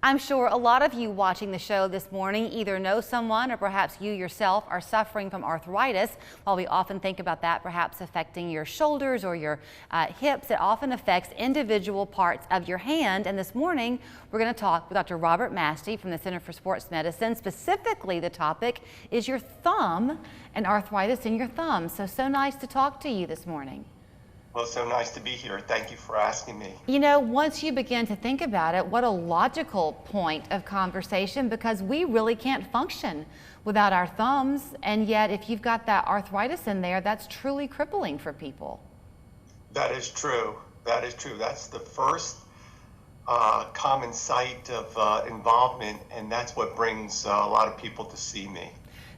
I'm sure a lot of you watching the show this morning either know someone or perhaps you yourself are suffering from arthritis. While we often think about that perhaps affecting your shoulders or your hips, it often affects individual parts of your hand. And this morning, we're going to talk with Dr. Robert Mastey from the Center for Sports Medicine. Specifically, the topic is your thumb and arthritis in your thumb. So nice to talk to you this morning. Well, so nice to be here. Thank you for asking me. You know, once you begin to think about it, what a logical point of conversation, because we really can't function without our thumbs. And yet, if you've got that arthritis in there, that's truly crippling for people. That is true. That is true. That's the first common site of involvement, and that's what brings a lot of people to see me.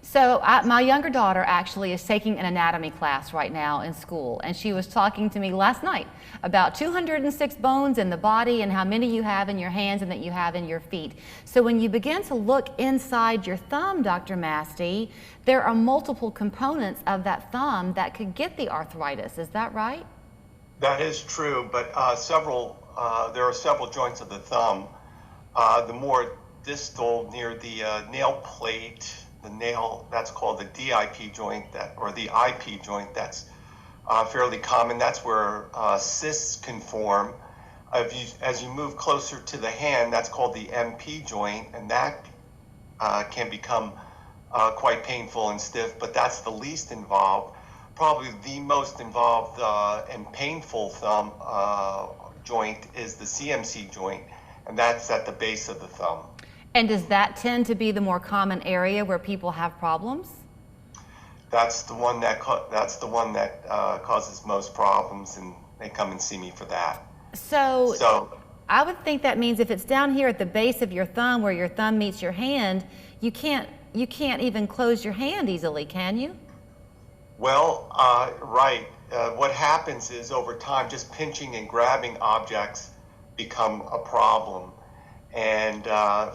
So my younger daughter actually is taking an anatomy class right now in school, and she was talking to me last night about 206 bones in the body and how many you have in your hands and that you have in your feet. So when you begin to look inside your thumb, Dr. Mastey, there are multiple components of that thumb that could get the arthritis. Is that right? That is true, but there are several joints of the thumb. The more distal near the nail plate, the nail, that's called the DIP joint, or the IP joint. That's fairly common. That's where cysts can form. As you move closer to the hand, that's called the MP joint, and that can become quite painful and stiff, but that's the least involved. Probably the most involved and painful thumb joint is the CMC joint, and that's at the base of the thumb. And does that tend to be the more common area where people have problems? That's the one that causes most problems, and they come and see me for that. So I would think that means if it's down here at the base of your thumb, where your thumb meets your hand, you can't even close your hand easily, can you? Well, right. What happens is over time, just pinching and grabbing objects become a problem. And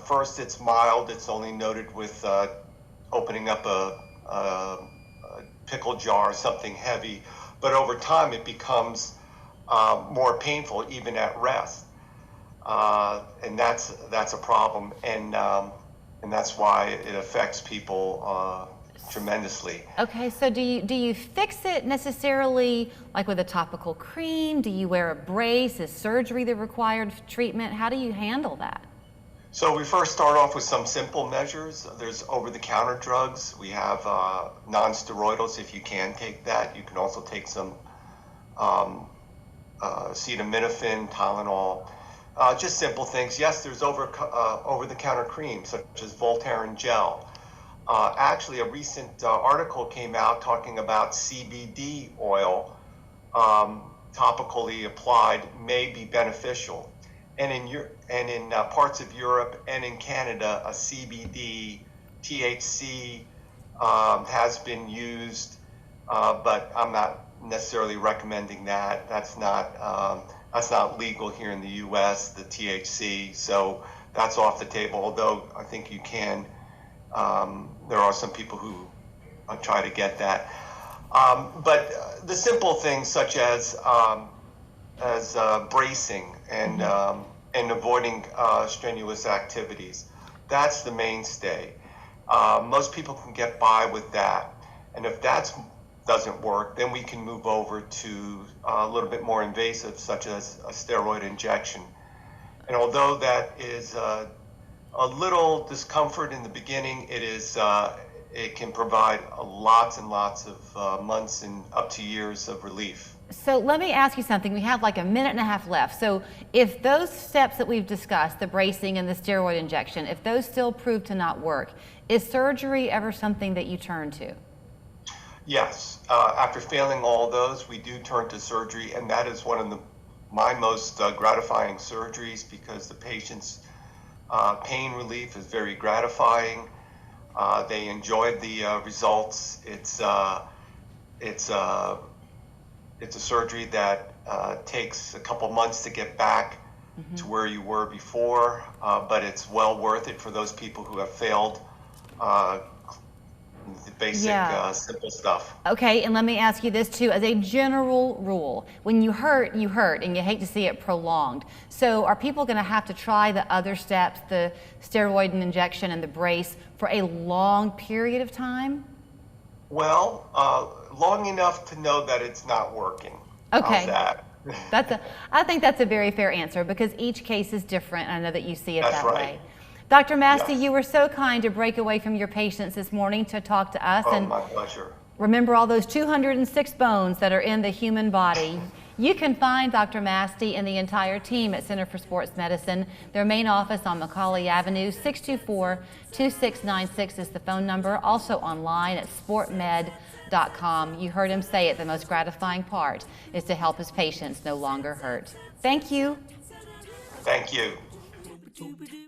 first it's mild. It's only noted with opening up a pickle jar, something heavy. But over time it becomes more painful, even at rest. And that's a problem. And that's why it affects people tremendously. Okay, so do you fix it necessarily like with a topical cream? Do you wear a brace? Is surgery the required treatment? How do you handle that? So we first start off with some simple measures. There's over-the-counter drugs. We have non-steroidals if you can take that. You can also take some acetaminophen, Tylenol, just simple things. Yes, there's over-the-counter creams such as Voltaren gel. Actually, a recent article came out talking about CBD oil, topically applied, may be beneficial. And in parts of Europe and in Canada, a CBD, THC has been used, but I'm not necessarily recommending that. That's not legal here in the U.S., the THC, so that's off the table. Although I think you can. There are some people who try to get that. But the simple things such as bracing and avoiding strenuous activities, that's the mainstay. Most people can get by with that. And if that doesn't work, then we can move over to a little bit more invasive, such as a steroid injection. And although that is a little discomfort in the beginning, it can provide lots and lots of months and up to years of relief. So let me ask you something. We have like a minute and a half left. So if those steps that we've discussed, the bracing and the steroid injection, if those still prove to not work, is surgery ever something that you turn to? Yes. After failing all those, we do turn to surgery, and that is one of my most gratifying surgeries, because the patient's pain relief is very gratifying. They enjoyed the results. It's a surgery that takes a couple months to get back to where you were before, but it's well worth it for those people who have failed the basic, Yeah. simple stuff. Okay, and let me ask you this too. As a general rule, when you hurt, and you hate to see it prolonged. So are people going to have to try the other steps, the steroid and injection and the brace, for a long period of time? Well, long enough to know that it's not working. Okay. How's that? I think that's a very fair answer because each case is different. I know that you see it That's that right. way. Dr. Masti, Yes. you were so kind to break away from your patients this morning to talk to us. Oh, And my pleasure. remember all those 206 bones that are in the human body. You can find Dr. Masti and the entire team at Center for Sports Medicine. Their main office on Macaulay Avenue, 624-2696 is the phone number. Also online at sportmed.com. You heard him say it, the most gratifying part is to help his patients no longer hurt. Thank you. Thank you.